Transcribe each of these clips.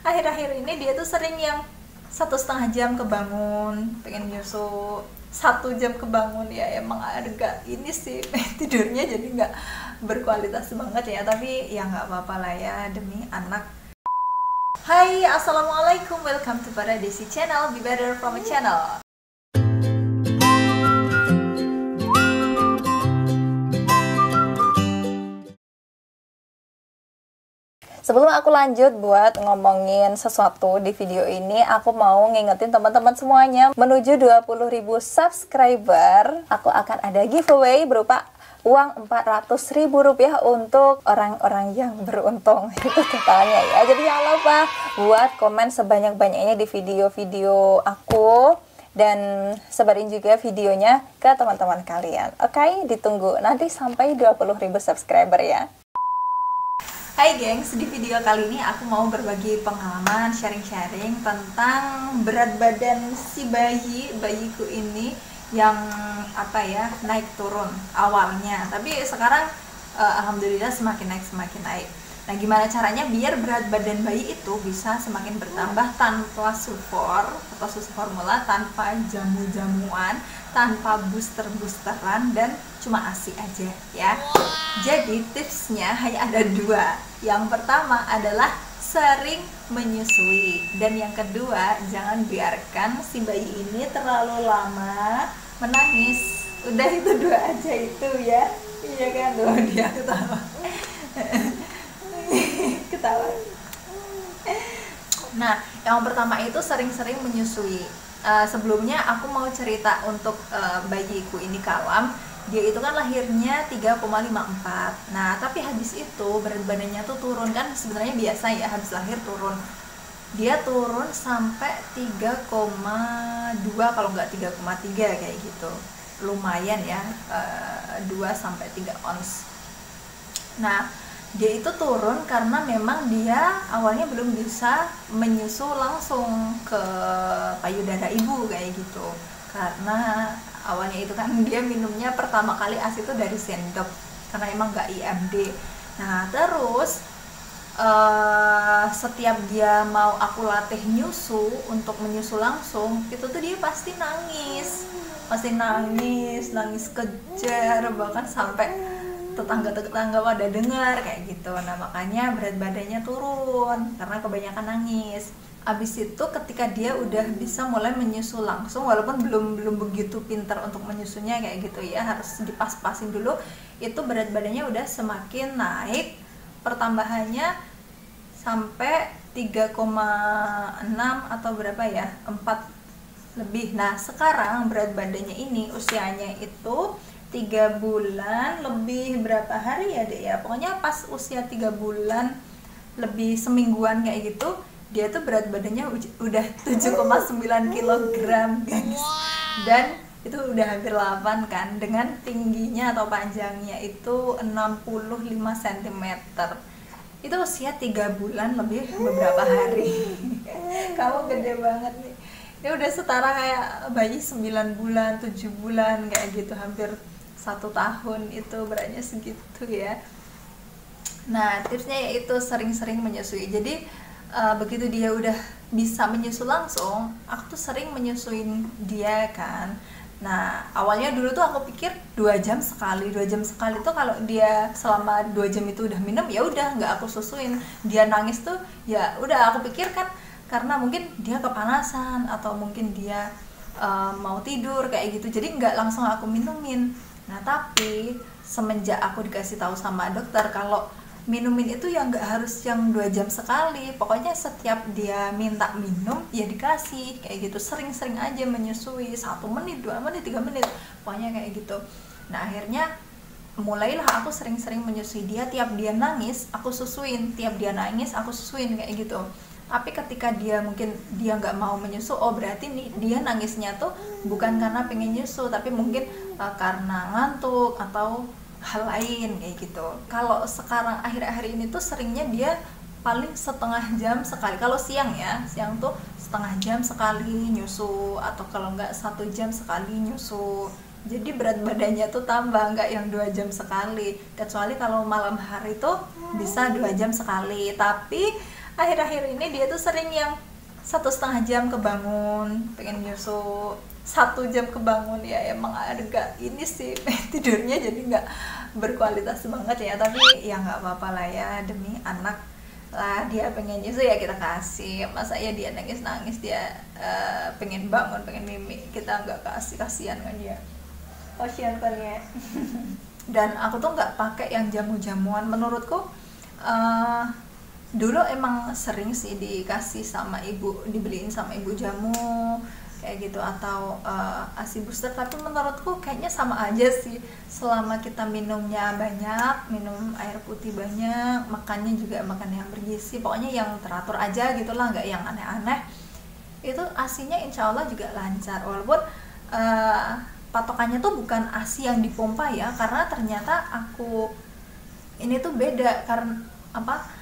akhir-akhir ini dia tuh sering yang 1,5 jam kebangun pengen nyusu, 1 jam kebangun. Ya emang agak ini sih tidurnya jadi nggak berkualitas banget ya, tapi ya nggak apa-apa lah ya demi anak. Hai, assalamualaikum, welcome to Paradesi Channel, Be Better from a Channel. Sebelum aku lanjut buat ngomongin sesuatu di video ini, aku mau ngingetin teman-teman semuanya, menuju 20.000 subscriber, aku akan ada giveaway berupa uang Rp400.000 untuk orang-orang yang beruntung. Itu totalnya ya. Jadi jangan lupa buat komen sebanyak-banyaknya di video-video aku, dan sebarin juga videonya ke teman-teman kalian. Oke, ditunggu nanti sampai 20.000 subscriber ya. Hai gengs, di video kali ini aku mau berbagi pengalaman, sharing-sharing tentang berat badan si bayiku ini yang naik turun awalnya, tapi sekarang alhamdulillah semakin naik. Nah, gimana caranya biar berat badan bayi itu bisa semakin bertambah tanpa sufor atau susu formula, tanpa jamu-jamuan, tanpa booster-boosteran, dan cuma ASI aja ya. Jadi tipsnya hanya ada 2. Yang pertama adalah sering menyusui, dan yang kedua jangan biarkan si bayi ini terlalu lama menangis. Udah, itu 2 aja itu ya. Iya kan, tuh dia ketawa. Ketawa. Nah, yang pertama itu sering-sering menyusui. Sebelumnya aku mau cerita untuk bayiku ini Kalam. Dia itu kan lahirnya 3,54. Nah, tapi habis itu berat badannya tuh turun, kan sebenarnya biasa ya habis lahir turun. Dia turun sampai 3,2 kalau nggak 3,3 kayak gitu. Lumayan ya, 2-3 ons. Nah, dia itu turun karena memang dia awalnya belum bisa menyusu langsung ke payudara ibu kayak gitu. Karena awalnya itu kan dia minumnya pertama kali ASI itu dari sendok karena emang nggak IMD. Nah, terus setiap dia mau aku latih nyusu untuk menyusu langsung, itu tuh dia pasti nangis kejer, bahkan sampai tetangga pada dengar kayak gitu. Nah, makanya berat badannya turun karena kebanyakan nangis. Abis itu ketika dia udah bisa mulai menyusu langsung, walaupun belum begitu pintar untuk menyusunya kayak gitu ya, harus dipas-pasin dulu, itu berat badannya udah semakin naik, pertambahannya sampai 3,6 atau berapa ya, 4 lebih. Nah, sekarang berat badannya ini usianya itu 3 bulan lebih berapa hari ya dek ya, pokoknya pas usia 3 bulan lebih semingguan kayak gitu, dia tuh berat badannya udah 7,9 kg guys. Dan itu udah hampir 8 kan, dengan tingginya atau panjangnya itu 65 cm. Itu usia 3 bulan lebih beberapa hari. Kamu gede banget nih. Ini udah setara kayak bayi 9 bulan, 7 bulan kayak gitu, hampir 1 tahun itu beratnya segitu ya. Nah, tipsnya yaitu sering-sering menyusui. Jadi begitu dia udah bisa menyusu langsung, aku tuh sering menyusuin dia kan. Nah, awalnya dulu tuh aku pikir 2 jam sekali. 2 jam sekali tuh kalau dia selama 2 jam itu udah minum, ya udah nggak aku susuin. Dia nangis tuh ya udah, aku pikir kan karena mungkin dia kepanasan atau mungkin dia mau tidur kayak gitu, jadi nggak langsung aku minumin. Nah, tapi semenjak aku dikasih tahu sama dokter kalau minumin itu ya nggak harus yang 2 jam sekali, pokoknya setiap dia minta minum ya dikasih kayak gitu, sering-sering aja menyusui, 1 menit, 2 menit, 3 menit, pokoknya kayak gitu. Nah, akhirnya mulailah aku sering-sering menyusui dia. Tiap dia nangis aku susuin, tiap dia nangis aku susuin kayak gitu. Tapi ketika dia mungkin dia nggak mau menyusu, oh berarti nih dia nangisnya tuh bukan karena pengen nyusu, tapi mungkin karena ngantuk atau hal lain kayak gitu. Kalau sekarang akhir-akhir ini tuh seringnya dia paling setengah jam sekali. Kalau siang ya, siang tuh setengah jam sekali nyusu, atau kalau nggak 1 jam sekali nyusu. Jadi berat badannya tuh tambah, nggak yang 2 jam sekali. Kecuali kalau malam hari tuh bisa 2 jam sekali. Tapi akhir-akhir ini dia tuh sering yang 1,5 jam kebangun pengen nyusu, 1 jam kebangun. Ya emang agak ini sih tidurnya jadi nggak berkualitas banget ya, tapi ya nggak apa-apa lah ya, demi anak lah. Dia pengen nyusu ya kita kasih, masa ya dia nangis-nangis dia pengen bangun pengen mimi kita nggak kasih, kasihan kan dia, kasihan kan ya. Dan aku tuh nggak pakai yang jamu-jamuan. Menurutku dulu emang sering sih dikasih sama ibu, dibeliin sama ibu jamu kayak gitu, atau ASI booster, tapi menurutku kayaknya sama aja sih selama kita minumnya banyak, minum air putih banyak, makannya juga makan yang bergizi, pokoknya yang teratur aja gitulah, nggak yang aneh-aneh. Itu ASInya insya Allah juga lancar, walaupun patokannya tuh bukan ASI yang dipompa ya, karena ternyata aku ini tuh beda karena apa,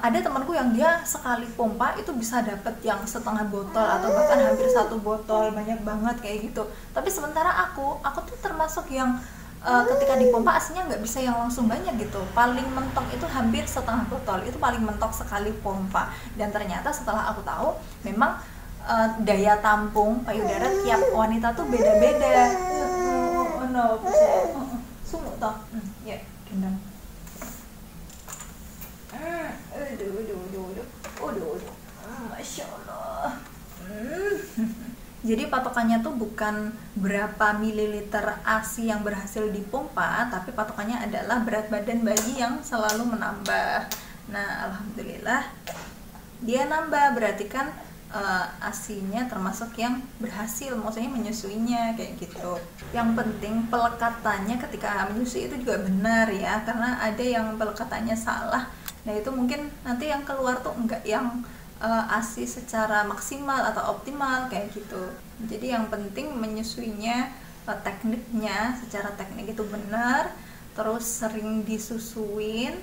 ada temanku yang dia sekali pompa itu bisa dapet yang setengah botol atau bahkan hampir 1 botol, banyak banget kayak gitu. Tapi sementara aku tuh termasuk yang ketika dipompa aslinya nggak bisa yang langsung banyak gitu, paling mentok itu hampir setengah botol, itu paling mentok sekali pompa. Dan ternyata setelah aku tahu memang daya tampung payudara tiap wanita tuh beda-beda. Oh no, sumuk toh, ya gendang. Aduh, Masya Allah. Jadi patokannya tuh bukan berapa mililiter ASI yang berhasil dipompa, tapi patokannya adalah berat badan bayi yang selalu menambah. Nah, alhamdulillah dia nambah, berarti kan ASI-nya termasuk yang berhasil, maksudnya menyusuinya kayak gitu. Yang penting pelekatannya ketika menyusui itu juga benar ya, karena ada yang pelekatannya salah. Nah itu mungkin nanti yang keluar tuh enggak yang ASI secara maksimal atau optimal kayak gitu. Jadi yang penting menyusuinya, tekniknya secara teknik itu benar, terus sering disusuin.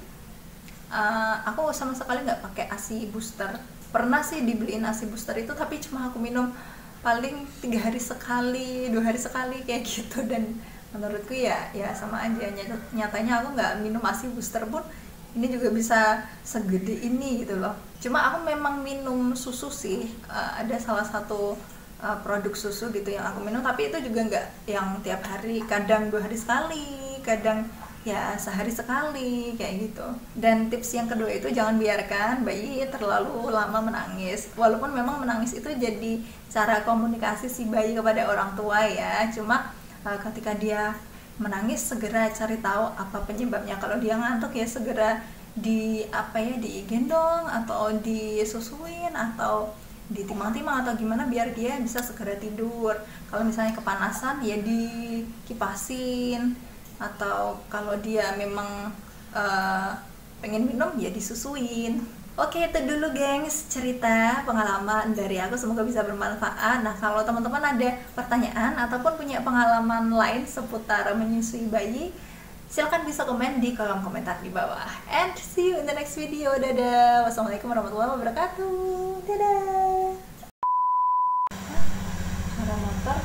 Aku sama sekali nggak pakai ASI booster. Pernah sih dibeliin ASI booster itu, tapi cuma aku minum paling 3 hari sekali, 2 hari sekali kayak gitu. Dan menurutku ya sama aja, nyatanya aku nggak minum ASI booster pun ini juga bisa segede ini gitu loh. Cuma aku memang minum susu sih, ada salah satu produk susu gitu yang aku minum, tapi itu juga nggak yang tiap hari, kadang 2 hari sekali, kadang ya sehari sekali kayak gitu. Dan tips yang kedua itu jangan biarkan bayi terlalu lama menangis, walaupun memang menangis itu jadi cara komunikasi si bayi kepada orang tua ya. Cuma ketika dia menangis segera cari tahu apa penyebabnya. Kalau dia ngantuk ya segera digendong atau disusuin atau ditimang-timang atau gimana biar dia bisa segera tidur. Kalau misalnya kepanasan ya dikipasin, atau kalau dia memang pengen minum ya disusuin. Oke, itu dulu gengs cerita pengalaman dari aku, semoga bisa bermanfaat. Nah, kalau teman-teman ada pertanyaan ataupun punya pengalaman lain seputar menyusui bayi, silahkan bisa komen di kolom komentar di bawah. And see you in the next video. Dadah. Wassalamualaikum warahmatullahi wabarakatuh. Dadah. Suara motor.